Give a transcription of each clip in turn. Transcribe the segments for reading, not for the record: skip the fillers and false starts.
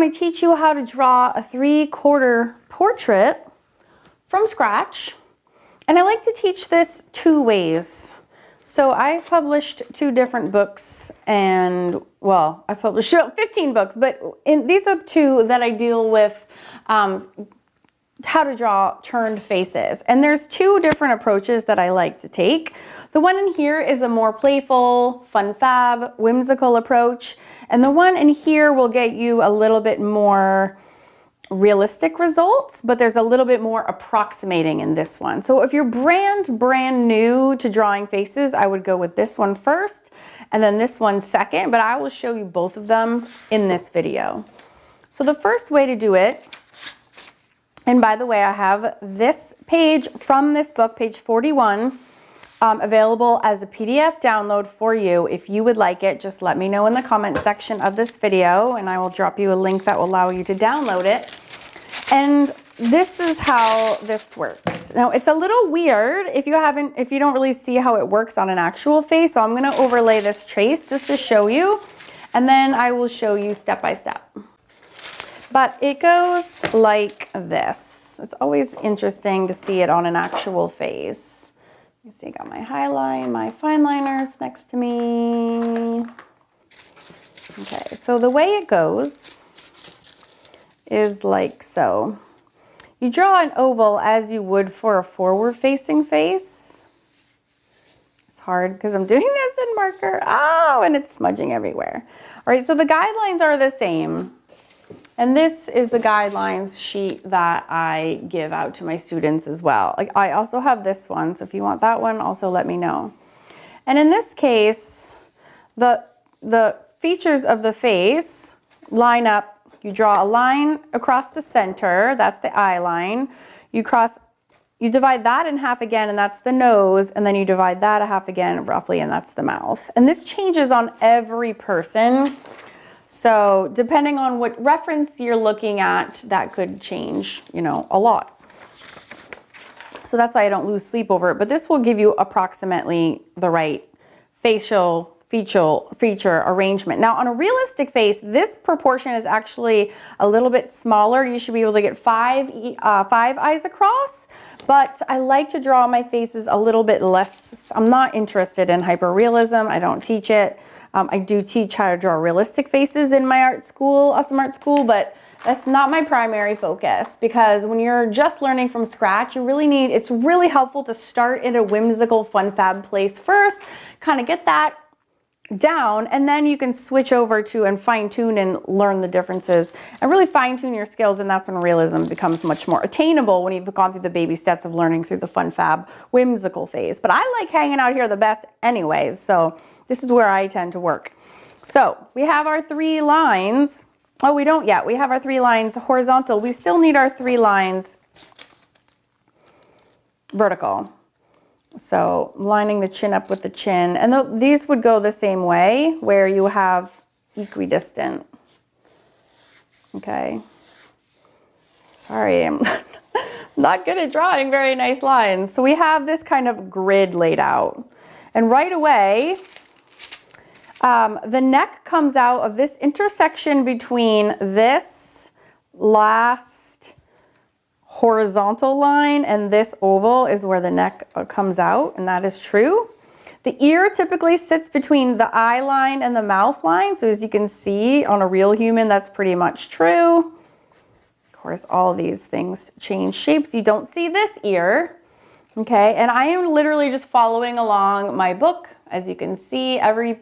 going to teach you how to draw a 3/4 portrait from scratch. And I like to teach this 2 ways. So I published 2 different books, and well, I published about 15 books, but these are the 2 that I deal with how to draw turned faces. And there's 2 different approaches that I like to take. The one in here is a more playful, fun fab, whimsical approach. And the one in here will get you a little bit more realistic results, but there's a little bit more approximating in this one. So if you're brand new to drawing faces, I would go with this one first and then this one second, but I will show you both of them in this video. So the first way to do it, and by the way, I have this page from this book, page 41, available as a PDF download for you. If you would like it, just let me know in the comment section of this video and I will drop you a link that will allow you to download it. And this is how this works. Now it's a little weird if you don't really see how it works on an actual face. So I'm going to overlay this trace just to show you, and then I will show you step by step. But it goes like this. It's always interesting to see it on an actual face. You see, I got my highline, my fine liners next to me. Okay, so the way it goes is like so. You draw an oval as you would for a forward-facing face. It's hard because I'm doing this in marker. Oh, and it's smudging everywhere. All right, so the guidelines are the same. And this is the guidelines sheet that I give out to my students as well. Like, I also have this one, so if you want that one, also let me know. And in this case, the features of the face line up. You draw a line across the center, that's the eye line. You divide that in half again, and that's the nose, and then you divide that a half again, roughly, and that's the mouth. And this changes on every person. So depending on what reference you're looking at, that could change, you know, a lot. So that's why I don't lose sleep over it. But this will give you approximately the right facial feature arrangement. Now on a realistic face, this proportion is actually a little bit smaller. You should be able to get five eyes across. But I like to draw my faces a little bit less. I'm not interested in hyperrealism. I don't teach it. I do teach how to draw realistic faces in my art school, awesome art school, but that's not my primary focus, because when you're just learning from scratch, it's really helpful to start in a whimsical, fun, fab place first, kind of get that down, and then you can switch over to and fine tune and learn the differences and really fine tune your skills. And that's when realism becomes much more attainable, when you've gone through the baby steps of learning through the fun, fab, whimsical phase. But I like hanging out here the best anyways, so this is where I tend to work. So we have our 3 lines. Oh, we don't yet. We have our 3 lines horizontal. We still need our 3 lines vertical. So lining the chin up with the chin. And these would go the same way, where you have equidistant. Okay. Sorry, I'm not good at drawing very nice lines. So we have this kind of grid laid out. And right away, the neck comes out of this intersection between this last horizontal line and this oval is where the neck comes out, and that is true. The ear typically sits between the eye line and the mouth line, so as you can see on a real human, that's pretty much true. Of course, all of these things change shapes. You don't see this ear. Okay, and I am literally just following along my book. As you can see,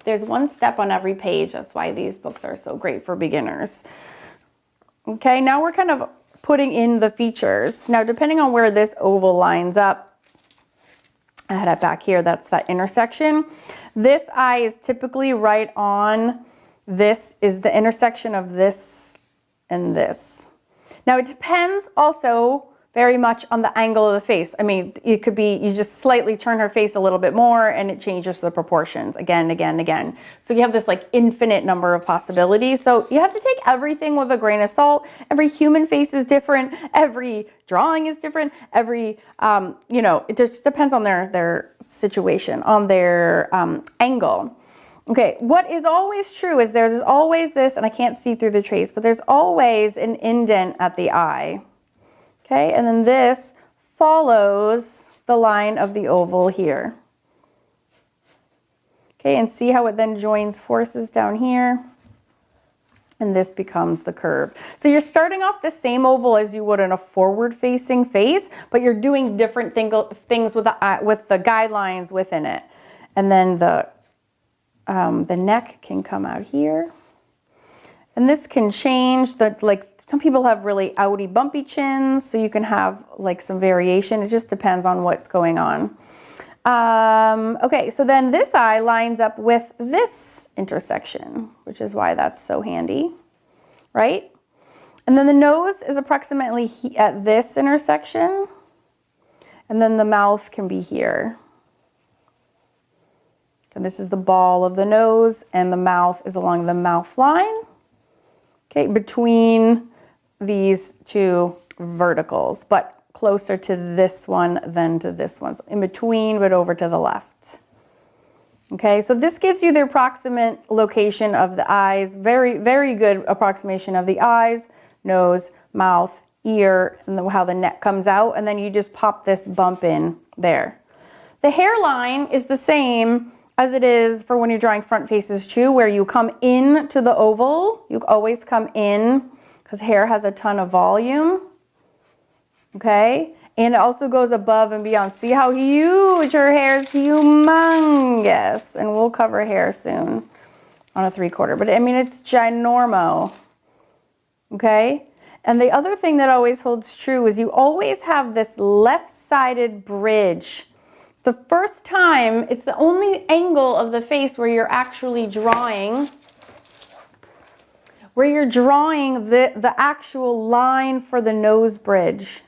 there's one step on every page. That's why these books are so great for beginners. Okay, now we're kind of putting in the features. Now, depending on where this oval lines up, I had it back here, that's that intersection. This eye is typically right on, this is the intersection of this and this. Now, it depends also very much on the angle of the face. I mean, it could be, you just slightly turn her face a little bit more and it changes the proportions again, again, again. So you have this like infinite number of possibilities. So you have to take everything with a grain of salt. Every human face is different. Every drawing is different. Every, you know, it just depends on their situation, on their angle. Okay, what is always true is there's always this, and I can't see through the trace, but there's always an indent at the eye. Okay, and then this follows the line of the oval here. Okay, and see how it then joins forces down here? And this becomes the curve. So you're starting off the same oval as you would in a forward-facing face, but you're doing different things with the guidelines within it. And then the neck can come out here. And this can change. Some people have really outy, bumpy chins, so you can have like some variation. It just depends on what's going on. Okay, so then this eye lines up with this intersection, which is why that's so handy, right? And then the nose is approximately at this intersection, and then the mouth can be here. And this is the ball of the nose, and the mouth is along the mouth line, okay, between these two verticals, but closer to this one than to this one. So in between, but over to the left. Okay, so this gives you the approximate location of the eyes, very, very good approximation of the eyes, nose, mouth, ear, and how the neck comes out, and then you just pop this bump in there. The hairline is the same as it is for when you're drawing front faces too, where you come in to the oval. You always come in because hair has a ton of volume. Okay, and it also goes above and beyond. See how huge her hair is, humongous. And we'll cover hair soon on a 3/4, but I mean, it's ginormo. Okay, and the other thing that always holds true is you always have this left-sided bridge. It's the first time, it's the only angle of the face where you're actually drawing, the actual line for the nose bridge.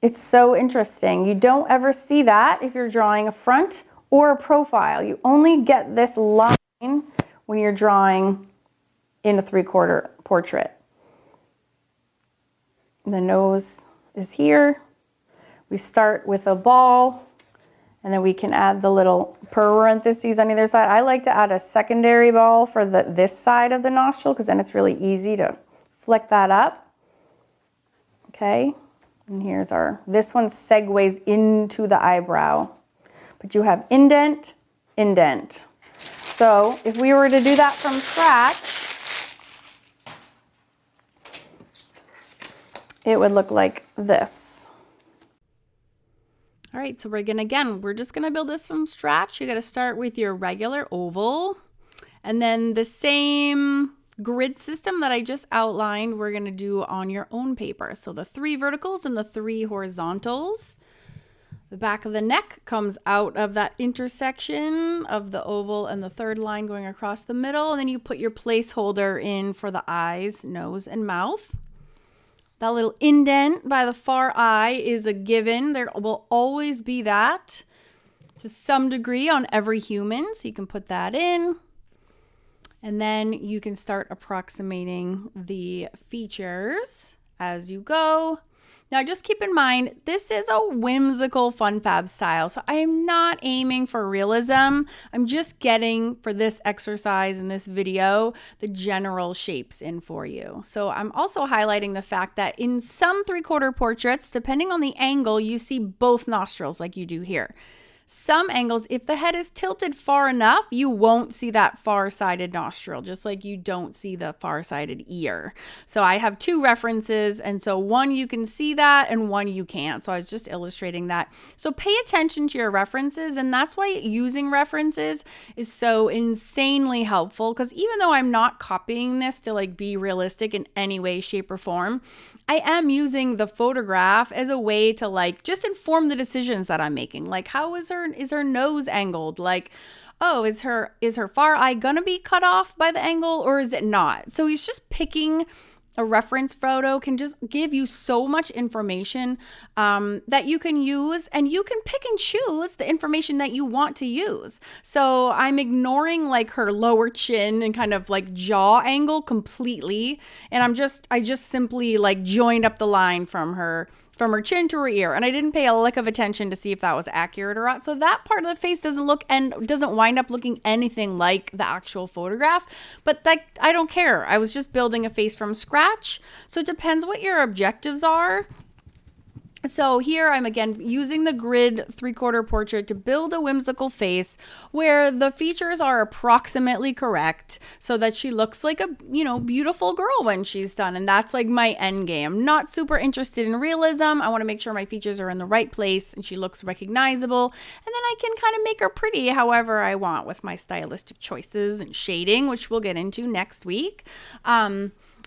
It's so interesting. You don't ever see that if you're drawing a front or a profile. You only get this line when you're drawing in a 3/4 portrait. The nose is here. We start with a ball, and then we can add the little parentheses on either side. I like to add a secondary ball for this side of the nostril, because then it's really easy to flick that up. Okay. And here's this one segues into the eyebrow. But you have indent, indent. So if we were to do that from scratch, it would look like this. All right, so we're just gonna build this from scratch. You gotta start with your regular oval, and then the same grid system that I just outlined, we're going to do on your own paper. So the 3 verticals and the 3 horizontals. The back of the neck comes out of that intersection of the oval and the 3rd line going across the middle. And then you put your placeholder in for the eyes, nose, and mouth. That little indent by the far eye is a given. There will always be that to some degree on every human. So you can put that in. And then you can start approximating the features as you go. Now, just keep in mind, this is a whimsical fun fab style. So I am not aiming for realism. I'm just getting, for this exercise in this video, the general shapes in for you. So I'm also highlighting the fact that in some 3/4 portraits, depending on the angle, you see both nostrils like you do here. Some angles, if the head is tilted far enough, you won't see that far-sided nostril, just like you don't see the far-sided ear. So I have 2 references, and so one you can see that and one you can't. So I was just illustrating that. So pay attention to your references, and that's why using references is so insanely helpful, because even though I'm not copying this to like be realistic in any way, shape, or form, I am using the photograph as a way to like just inform the decisions that I'm making. Like, how is her nose angled? Like, oh, is her far eye gonna be cut off by the angle, or is it not? So he's just picking a reference photo can just give you so much information that you can use, and you can pick and choose the information that you want to use. So I'm ignoring like her lower chin and kind of like jaw angle completely, and I just simply like joined up the line from her from her chin to her ear, and I didn't pay a lick of attention to see if that was accurate or not. So that part of the face doesn't look and doesn't wind up looking anything like the actual photograph, but like I don't care. I was just building a face from scratch. So it depends what your objectives are. So here I'm again using the grid 3/4 portrait to build a whimsical face where the features are approximately correct so that she looks like a, you know, beautiful girl when she's done. And that's like my end game. I'm not super interested in realism. I want to make sure my features are in the right place and she looks recognizable. And then I can kind of make her pretty however I want with my stylistic choices and shading, which we'll get into next week.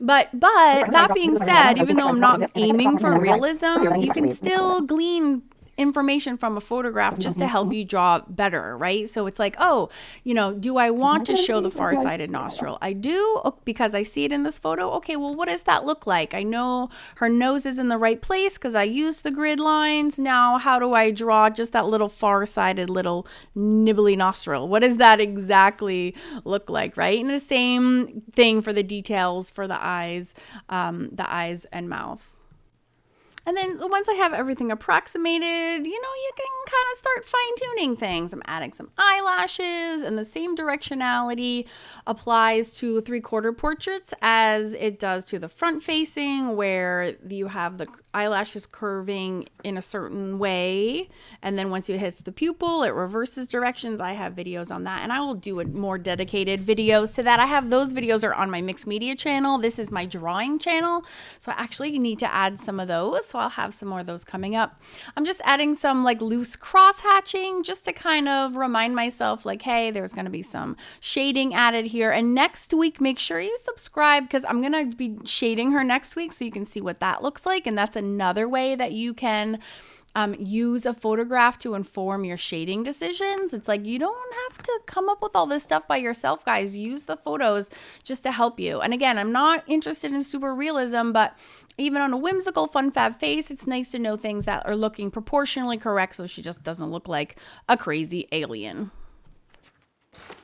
But that being said, even though I'm not aiming for realism, you can still glean information from a photograph just to help you draw better, right? So it's like, oh, you know, do I want to show the far-sided nostril? I do, because I see it in this photo. Okay, well, what does that look like? I know her nose is in the right place because I used the grid lines. Now, how do I draw just that little far-sided little nibbly nostril? What does that exactly look like, right? And the same thing for the details for the eyes and mouth. And then once I have everything approximated, you know, you can kind of start fine-tuning things. I'm adding some eyelashes, and the same directionality applies to 3/4 portraits as it does to the front facing, where you have the eyelashes curving in a certain way. And then once it hits the pupil, it reverses directions. I have videos on that, and I will do more dedicated videos to that. I have those videos are on my mixed media channel. This is my drawing channel. So I actually need to add some of those. So I'll have some more of those coming up. I'm just adding some like loose cross hatching just to kind of remind myself like, hey, there's going to be some shading added here. And next week, make sure you subscribe because I'm going to be shading her next week so you can see what that looks like. And that's another way that you can use a photograph to inform your shading decisions. It's like you don't have to come up with all this stuff by yourself, guys. Use the photos just to help you. And again, I'm not interested in super realism, but even on a whimsical fun fab face, it's nice to know things that are looking proportionally correct so she just doesn't look like a crazy alien.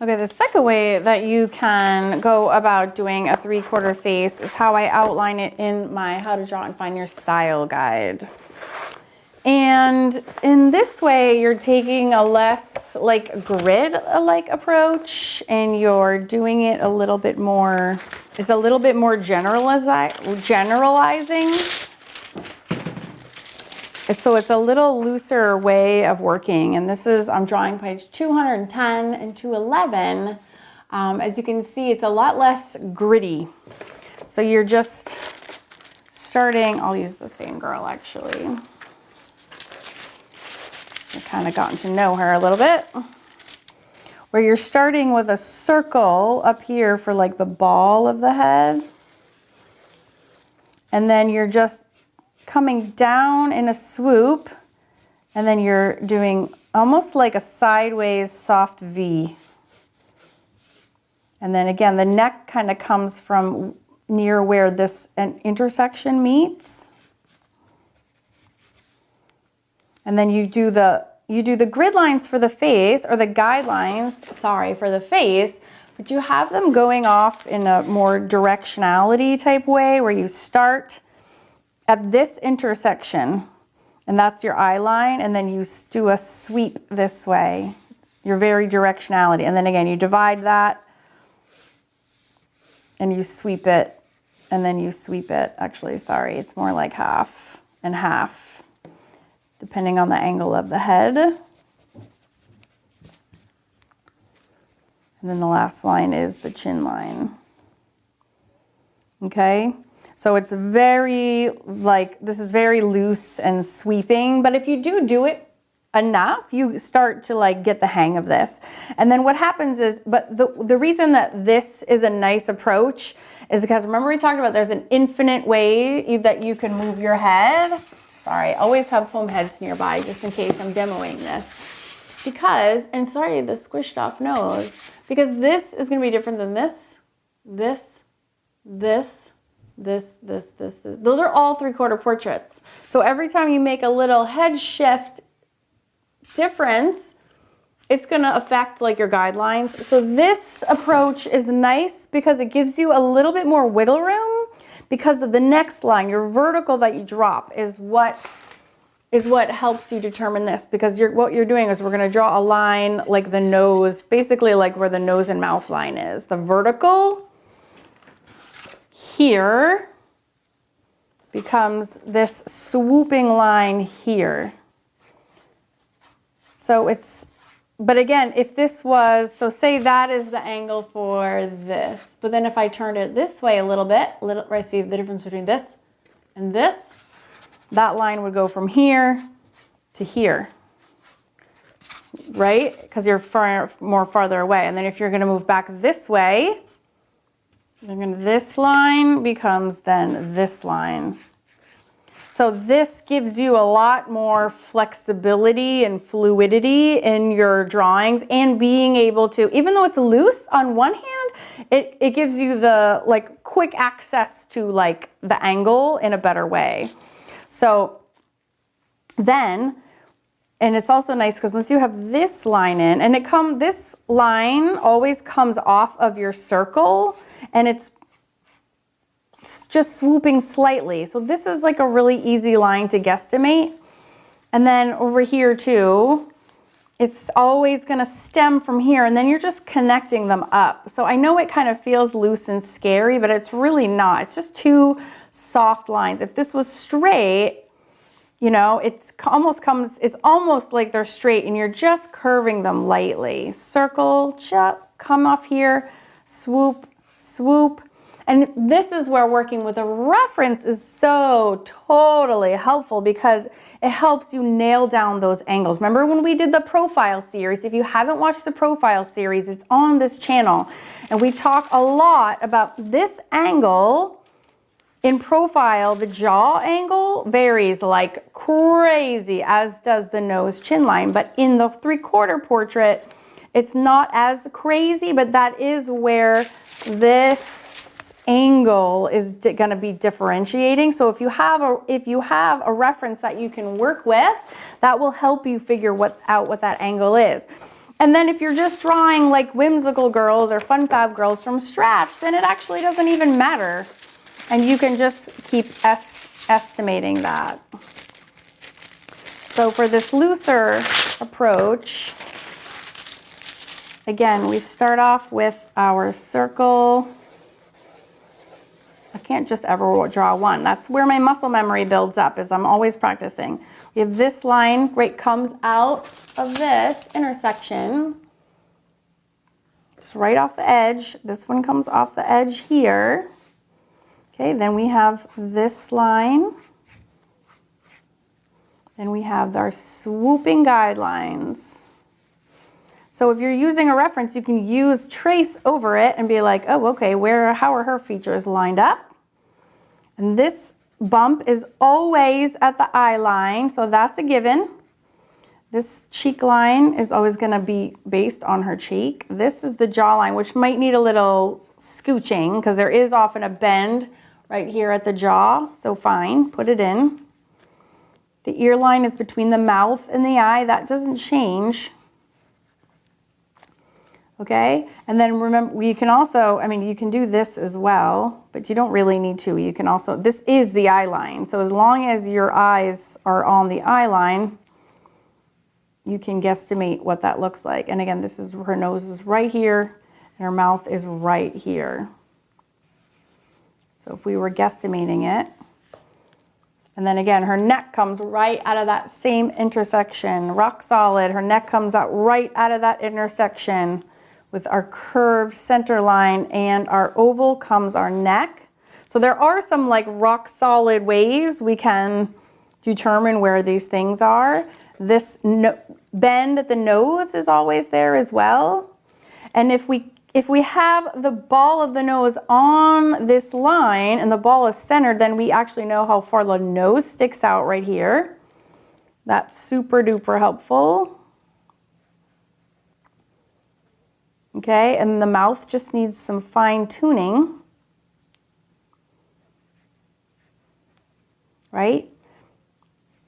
Okay, the second way that you can go about doing a 3/4 face is how I outline it in my How to Draw and Find Your Style guide. And in this way, you're taking a less like grid-like approach and you're doing it a little bit more, it's a little bit more generalizing. So it's a little looser way of working. And this is, I'm drawing page 210 and 211. As you can see, it's a lot less gritty. So you're just starting, I'll use the same girl actually. I've kind of gotten to know her a little bit. Where you're starting with a circle up here for like the ball of the head. And then you're just coming down in a swoop. And then you're doing almost like a sideways soft V. And then again, the neck kind of comes from near where this intersection meets. And then you do the grid lines for the face, or the guidelines, sorry, for the face, but you have them going off in a more directionality type way where you start at this intersection, and that's your eye line, and then you do a sweep this way. Your very directionality. And then again, you divide that, and you sweep it, and then you sweep it. Actually, sorry, it's more like half and half, depending on the angle of the head. And then the last line is the chin line. Okay, so it's very, like, this is very loose and sweeping, but if you do it enough, you start to like get the hang of this. And then what happens is, but the reason that this is a nice approach is because remember we talked about there's an infinite way that you can move your head. Sorry, I always have foam heads nearby just in case I'm demoing this. Because, and sorry, the squished off nose, because this is going to be different than this. Those are all 3/4 portraits. So every time you make a little head shift difference, it's going to affect like your guidelines. So this approach is nice because it gives you a little bit more wiggle room, because of the next line. Your vertical that you drop is what helps you determine this, because what you're doing is we're going to draw a line like the nose, basically like where the nose and mouth line is. The vertical here becomes this swooping line here. So but again, if this was, so say that is the angle for this, but then if I turned it this way a little bit, right, see the difference between this and this, that line would go from here to here, right? Because you're more farther away. And then if you're going to move back this way, then this line becomes then this line. So this gives you a lot more flexibility and fluidity in your drawings, and being able to, even though it's loose on one hand, it gives you the like quick access to like the angle in a better way. So then, and it's also nice because once you have this line in, and this line always comes off of your circle, and it's just swooping slightly. So this is like a really easy line to guesstimate. And then over here too, it's always going to stem from here, and then you're just connecting them up. So I know it kind of feels loose and scary, but it's really not. It's just two soft lines. If this was straight, you know, it's almost like they're straight, and you're just curving them lightly. Circle, come off here, swoop, swoop. And this is where working with a reference is so totally helpful, because it helps you nail down those angles. Remember when we did the profile series? If you haven't watched the profile series, it's on this channel. And we talk a lot about this angle. In profile, the jaw angle varies like crazy, as does the nose chin line. But in the 3/4 portrait, it's not as crazy, but that is where this angle is going to be differentiating. So if you have a reference that you can work with, that will help you figure out what that angle is. And then if you're just drawing like whimsical girls or fun fab girls from scratch, then it actually doesn't even matter, and you can just keep estimating that. So for this looser approach, again, we start off with our circle. I can't just ever draw one. That's where my muscle memory builds up, is I'm always practicing. We have this line, right, comes out of this intersection, just right off the edge. This one comes off the edge here. Okay, then we have this line. Then we have our swooping guidelines. So if you're using a reference, you can use trace over it and be like, oh, okay, how are her features lined up? And this bump is always at the eye line, so that's a given. This cheek line is always going to be based on her cheek. This is the jawline, which might need a little scooching because there is often a bend right here at the jaw, so fine, put it in. The ear line is between the mouth and the eye. That doesn't change. Okay, and then remember, you can also, you can do this as well, but you don't really need to. You can also, this is the eye line. So as long as your eyes are on the eye line, you can guesstimate what that looks like. And again, this is, her nose is right here, and her mouth is right here. So if we were guesstimating it, and then again, her neck comes right out of that same intersection, rock solid. Her neck comes out right out of that intersection with our curved center line, and our oval comes our neck. So there are some like rock solid ways we can determine where these things are. This bend at the nose is always there as well. And if we have the ball of the nose on this line and the ball is centered, then we actually know how far the nose sticks out right here. That's super duper helpful. Okay, and the mouth just needs some fine tuning, right?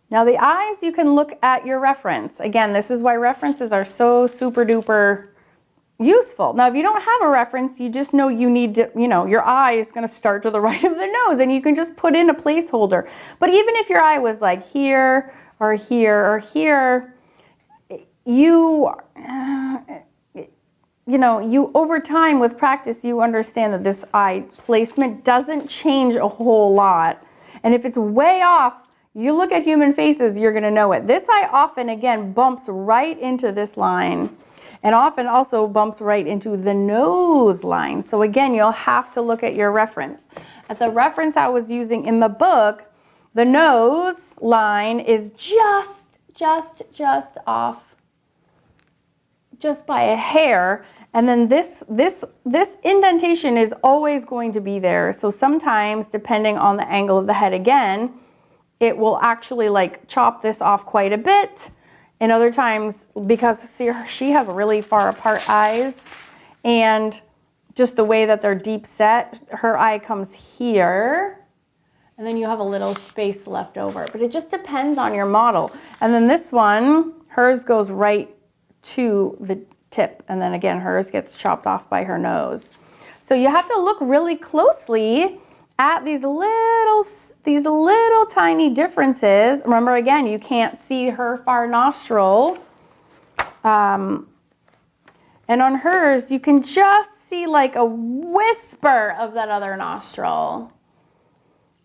Now the eyes, you can look at your reference. Again, this is why references are so super duper useful. Now, if you don't have a reference, you just know you need to, your eye is going to start to the right of the nose, and you can just put in a placeholder. But even if your eye was like here or here or here, you over time with practice, you understand that this eye placement doesn't change a whole lot. And if it's way off, you look at human faces, you're going to know it. This eye often, again, bumps right into this line, and often also bumps right into the nose line. So again, you'll have to look at your reference. At the reference I was using in the book, the nose line is just off, just by a hair. And then this indentation is always going to be there. So sometimes, depending on the angle of the head again, it will actually like chop this off quite a bit. And other times, because see, she has really far apart eyes, and just the way that they're deep set, her eye comes here, and then you have a little space left over. But it just depends on your model. And then this one, hers goes right to the tip, and then again, hers gets chopped off by her nose. So you have to look really closely at these little tiny differences. Remember, again, you can't see her far nostril. And on hers, you can just see like a whisper of that other nostril.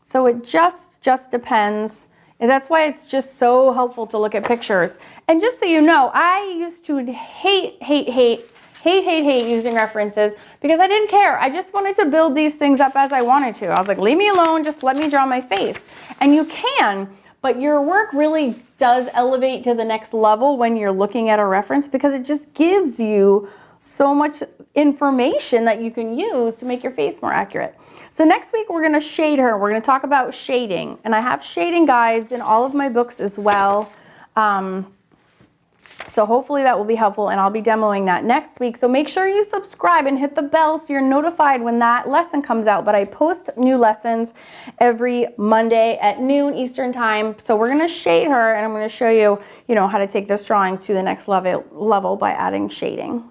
So it just depends. And that's why it's just so helpful to look at pictures. And just so you know, I used to hate using references because I didn't care. I just wanted to build these things up as I wanted to. I was like, leave me alone, just let me draw my face. And you can, but your work really does elevate to the next level when you're looking at a reference, because it just gives you so much information that you can use to make your face more accurate. So next week we're going to shade her. We're going to talk about shading, and I have shading guides in all of my books as well. So hopefully that will be helpful, and I'll be demoing that next week. So make sure you subscribe and hit the bell so you're notified when that lesson comes out. But I post new lessons every Monday at noon Eastern time. So we're going to shade her, and I'm going to show you, how to take this drawing to the next level by adding shading.